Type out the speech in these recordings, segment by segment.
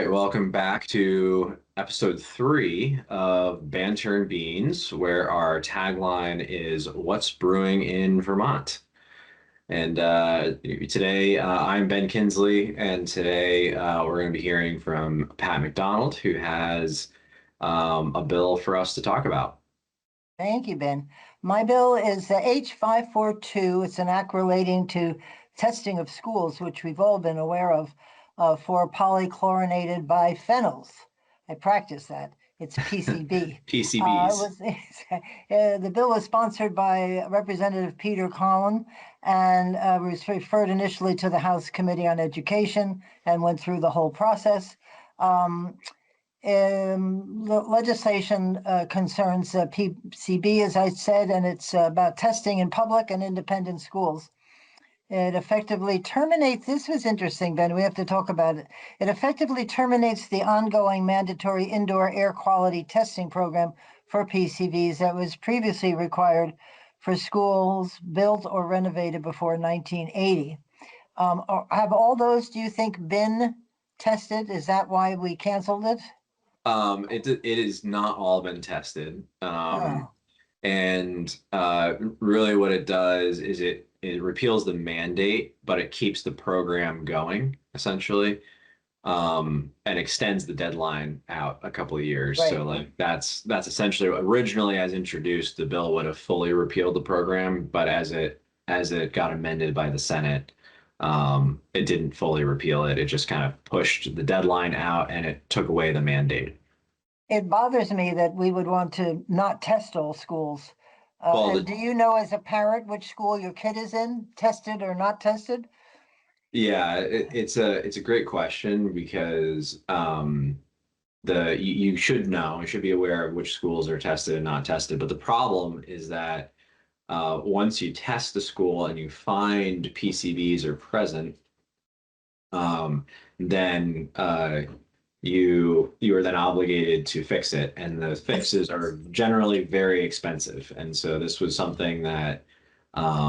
right, welcome back to episode 3 of Banter Beans, where our tagline is "What's Brewing in Vermont?" And today I'm Ben Kinsley, and today we're going to be hearing from Pat McDonald, who has a bill for us to talk about. Thank you, Ben. My bill is H542. It's an act relating to testing of schools, which we've all been aware of, for polychlorinated biphenyls. I practice that. It's PCB. PCBs. The bill was sponsored by Representative Peter Collin and was referred initially to the House Committee on Education and went through the whole process. The legislation concerns PCB, as I said, and it's about testing in public and independent schools. It effectively terminates, this was interesting, Ben, we have to talk about it. It effectively terminates the ongoing mandatory indoor air quality testing program for PCBs that was previously required for schools built or renovated before 1980. Have all those, do you think, been tested? Is that why we canceled it? It has not all been tested. Oh, And really what it does is it repeals the mandate, but it keeps the program going essentially, and extends the deadline out a couple of years. right. So like that's essentially originally as introduced, the bill would have fully repealed the program, but as it got amended by the Senate, it didn't fully repeal it. It just kind of pushed the deadline out and it took away the mandate. It bothers me that we would want to not test all schools. Well, And do you know as a parent which school your kid is in, tested or not tested? yeah, it's a great question because you should know, you should be aware of which schools are tested and not tested. But the problem is that once you test the school and you find PCBs are present, then you are then obligated to fix it, and the fixes are generally very expensive. And so this was something that a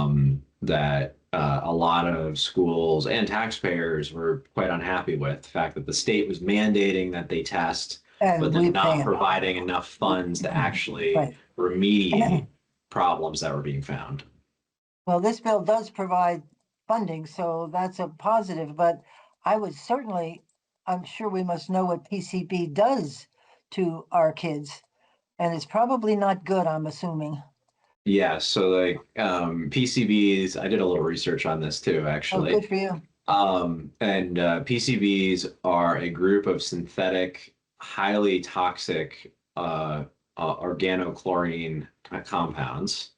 lot of schools and taxpayers were quite unhappy with. The fact that the state was mandating that they test, but And then we pay not them. providing enough funds to actually Right. remediate problems that were being found. Well, this bill does provide funding, so that's a positive, but I would certainly, I'm sure we must know what PCB does to our kids. And it's probably not good, I'm assuming. Yeah, so like PCBs, I did a little research on this too, Oh, good actually. for you. And PCBs are a group of synthetic, highly toxic organochlorine compounds.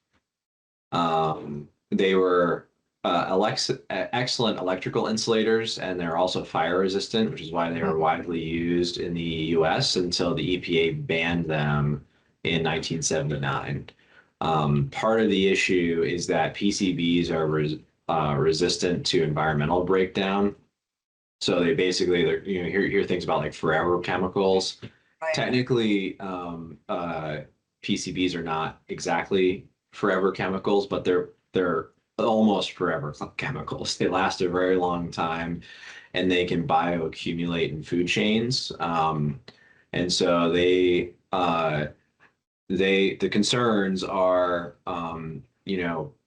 They were excellent electrical insulators, and they're also fire resistant, which is why they were widely used in the US until the EPA banned them in 1979. Part of the issue is that PCBs are resistant to environmental breakdown. So they basically, hear things about like forever chemicals. Right. Technically, PCBs are not exactly forever chemicals, but they're almost forever chemicals. They last a very long time, and they can bioaccumulate in food chains. And so the concerns are,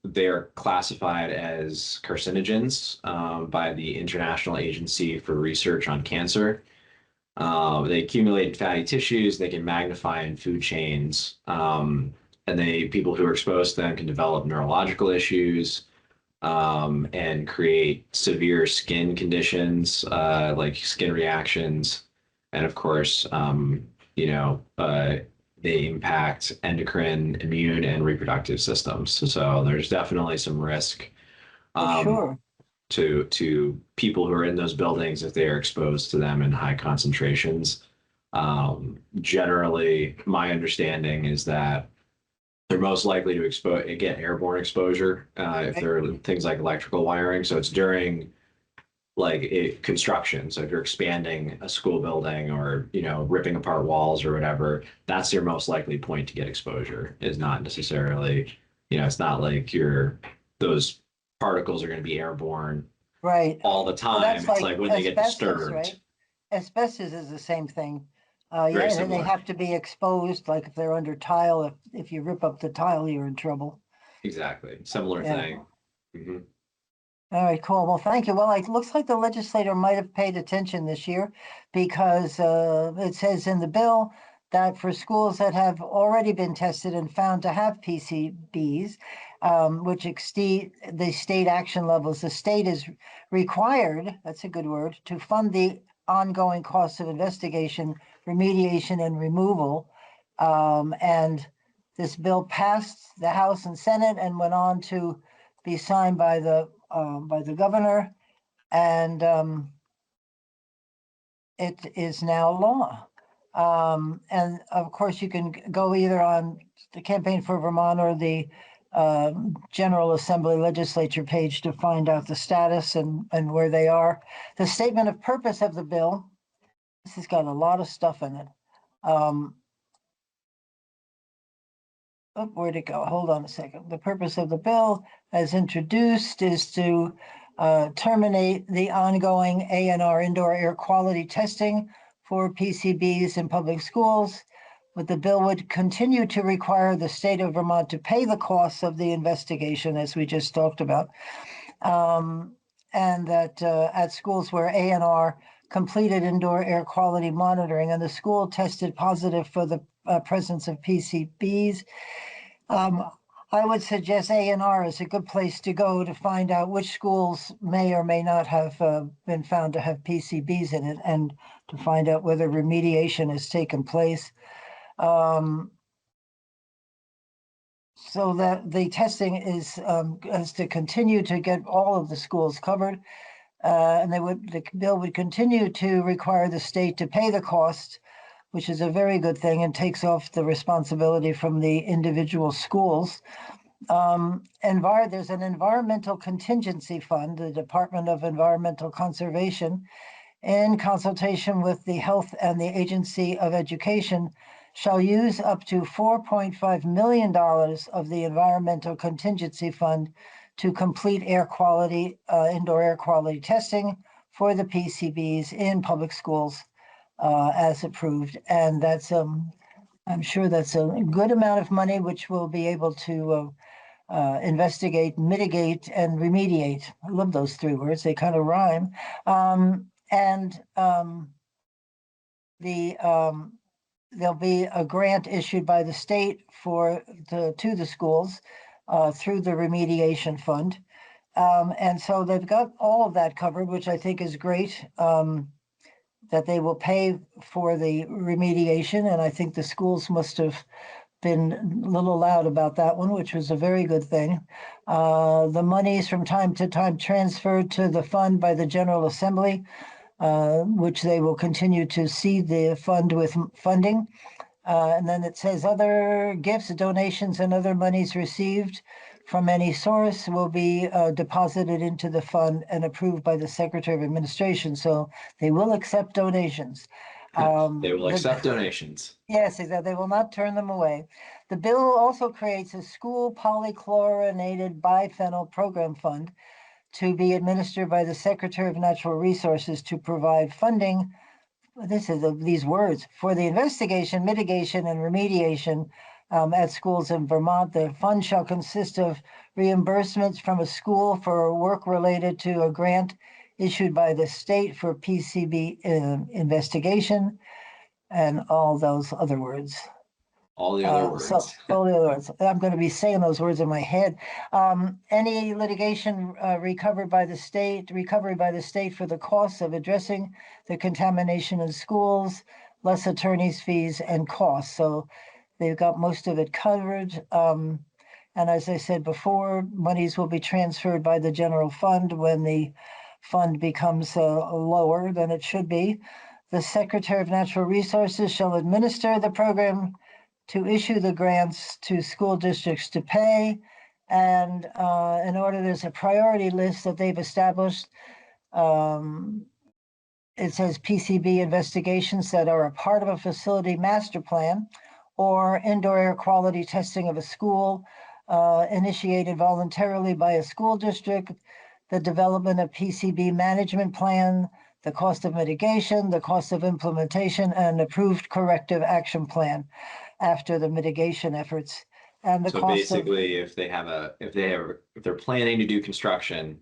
they're classified as carcinogens by the International Agency for Research on Cancer. They accumulate in fatty tissues, they can magnify in food chains, and people who are exposed to them can develop neurological issues, and create severe skin conditions, like skin reactions. And of course, they impact endocrine, immune, and reproductive systems. So there's definitely some risk For sure. to people who are in those buildings if they are exposed to them in high concentrations. Generally, my understanding is that they're most likely to get airborne exposure if there are things like electrical wiring. So it's during construction. So if you're expanding a school building or, ripping apart walls or whatever, that's your most likely point to get exposure. Is not necessarily, it's not like those particles are going to be airborne Right. all the Well, time. that's It's like like when they get asbestos, disturbed. right? asbestos is the same thing. Very Yeah, they similar. have to be exposed, like if they're under tile, if you rip up the tile, you're in trouble. Exactly. Similar Yeah. thing. Hmm. All right, cool. Well, thank you. Well, it looks like the legislator might have paid attention this year because it says in the bill that for schools that have already been tested and found to have PCBs, which exceed the state action levels, the state is required, that's a good word, to fund the ongoing costs of investigation, remediation, and removal. And this bill passed the House and Senate and went on to be signed by the governor, and it is now law. And of course, you can go either on the Campaign for Vermont or the General Assembly Legislature page to find out the status and where they are. The statement of purpose of the bill, this has got a lot of stuff in it. Oh, where'd it go? Hold on a second. The purpose of the bill, as introduced, is to terminate the ongoing ANR indoor air quality testing for PCBs in public schools. But the bill would continue to require the state of Vermont to pay the costs of the investigation, as we just talked about. And that at schools where ANR completed indoor air quality monitoring and the school tested positive for the presence of PCBs, I would suggest ANR is a good place to go to find out which schools may or may not have been found to have PCBs in it and to find out whether remediation has taken place. So that the testing is to continue to get all of the schools covered. And the bill would continue to require the state to pay the cost, which is a very good thing and takes off the responsibility from the individual schools. There's an environmental contingency fund, the Department of Environmental Conservation, in consultation with the Health and the Agency of Education, shall use up to $4.5 million of the Environmental Contingency Fund to complete indoor air quality testing for the PCBs in public schools as approved. And that's, I'm sure that's a good amount of money, which will be able to investigate, mitigate, and remediate. I love those three words. They kind of rhyme. And there'll be a grant issued by the state to the schools through the remediation fund. And so they've got all of that covered, which I think is great. That they will pay for the remediation, and I think the schools must have been a little loud about that one, which was a very good thing. The monies from time to time transferred to the fund by the General Assembly, which they will continue to seed the fund with funding. And then it says other gifts, donations, and other monies received from any source will be deposited into the fund and approved by the Secretary of Administration. So they will accept donations. They will accept donations. Yes, exactly. They will not turn them away. The bill also creates a school polychlorinated biphenyl program fund to be administered by the Secretary of Natural Resources to provide funding. This is these words for the investigation, mitigation, and remediation at schools in Vermont. The fund shall consist of reimbursements from a school for work related to a grant issued by the state for PCB investigation, and all those other words. All the other words. All the other words. I'm going to be saying those words in my head. Any litigation recovery by the state for the costs of addressing the contamination in schools, less attorney's fees and costs. So they've got most of it covered. And as I said before, monies will be transferred by the general fund when the fund becomes lower than it should be. The Secretary of Natural Resources shall administer the program to issue the grants to school districts to pay. And in order, there's a priority list that they've established. It says PCB investigations that are a part of a facility master plan or indoor air quality testing of a school initiated voluntarily by a school district, the development of PCB management plan, the cost of mitigation, the cost of implementation, and approved corrective action plan after the mitigation efforts. And the So cost of, basically, if they're planning to do construction,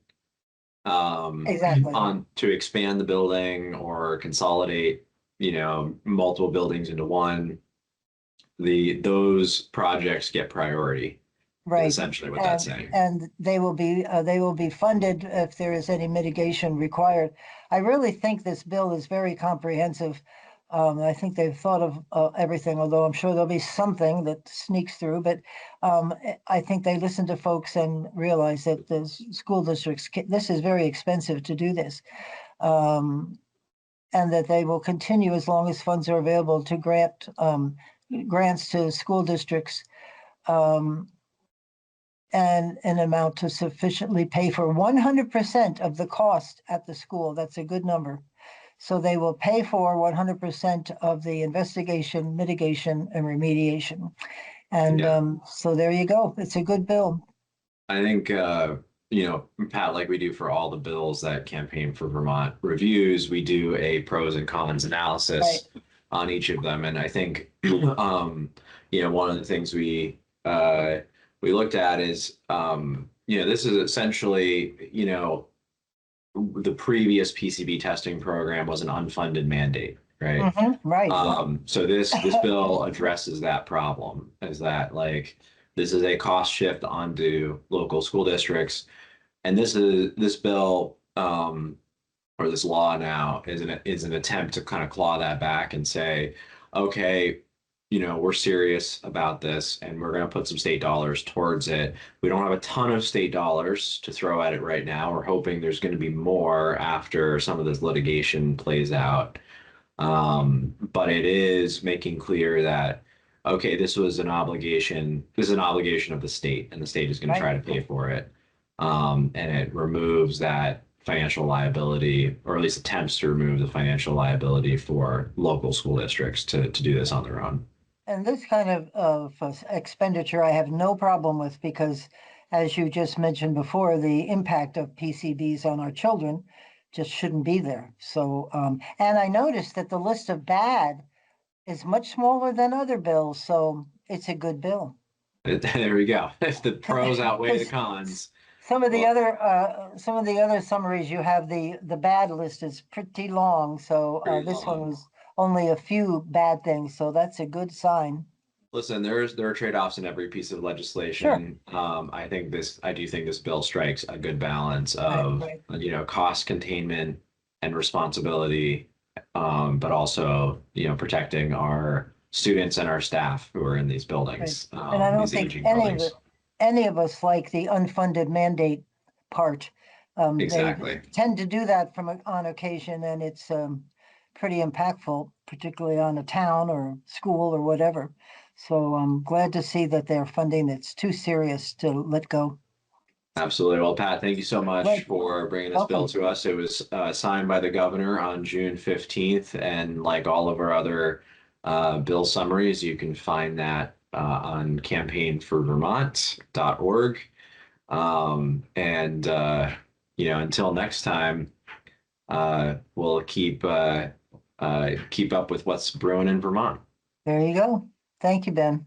exactly, on to expand the building or consolidate, multiple buildings into one, those projects get priority, is right. essentially what that's saying. And they will be funded if there is any mitigation required. I really think this bill is very comprehensive. I think they've thought of everything, although I'm sure there'll be something that sneaks through. But I think they listen to folks and realize that the school districts, this is very expensive to do this. And that they will continue as long as funds are available to grant grants to school districts and an amount to sufficiently pay for 100% of the cost at the school. That's a good number. So they will pay for 100% of the investigation, mitigation, and remediation. And Yeah. So there you go. It's a good bill. I think, Pat, like we do for all the bills that campaign for Vermont reviews, we do a pros and cons analysis on each of them. And I think, one of the things we looked at is, this is essentially, the previous PCB testing program was an unfunded mandate, right? Right. So this bill addresses that problem, is that like this is a cost shift onto local school districts, and this bill or this law now is an attempt to kind of claw that back and say, okay, we're serious about this and we're going to put some state dollars towards it. We don't have a ton of state dollars to throw at it right now. We're hoping there's going to be more after some of this litigation plays out. But it is making clear that, okay, this is an obligation of the state, and the state is going to try to pay for it. And it removes that financial liability, or at least attempts to remove the financial liability for local school districts to do this on their own. And this kind of expenditure I have no problem with because, as you just mentioned before, the impact of PCBs on our children just shouldn't be there. So, and I noticed that the list of bad is much smaller than other bills, so it's a good bill. There we go. If the pros outweigh the Because cons, some of the well, other summaries you have, the bad list is pretty long. So pretty this one long. was only a few bad things, so that's a good sign. Listen, there are trade-offs in every piece of Sure. legislation. I do think this bill strikes a good balance Right, of, right, cost containment and responsibility, but also, protecting our students and our staff who are in these right. buildings, And I don't these think aging buildings. any of us like the unfunded mandate part. They Exactly. tend to do that on occasion, and it's pretty impactful, particularly on a town or school or whatever. So I'm glad to see that they're funding that's too serious to let go. Absolutely. Well, Pat, thank you so much Right. for bringing this bill Welcome. to us. It was signed by the governor on June 15th, and like all of our other bill summaries, you can find that on campaignforvermont.org. And until next time, we'll keep up with what's brewing in Vermont. There you go. Thank you, Ben.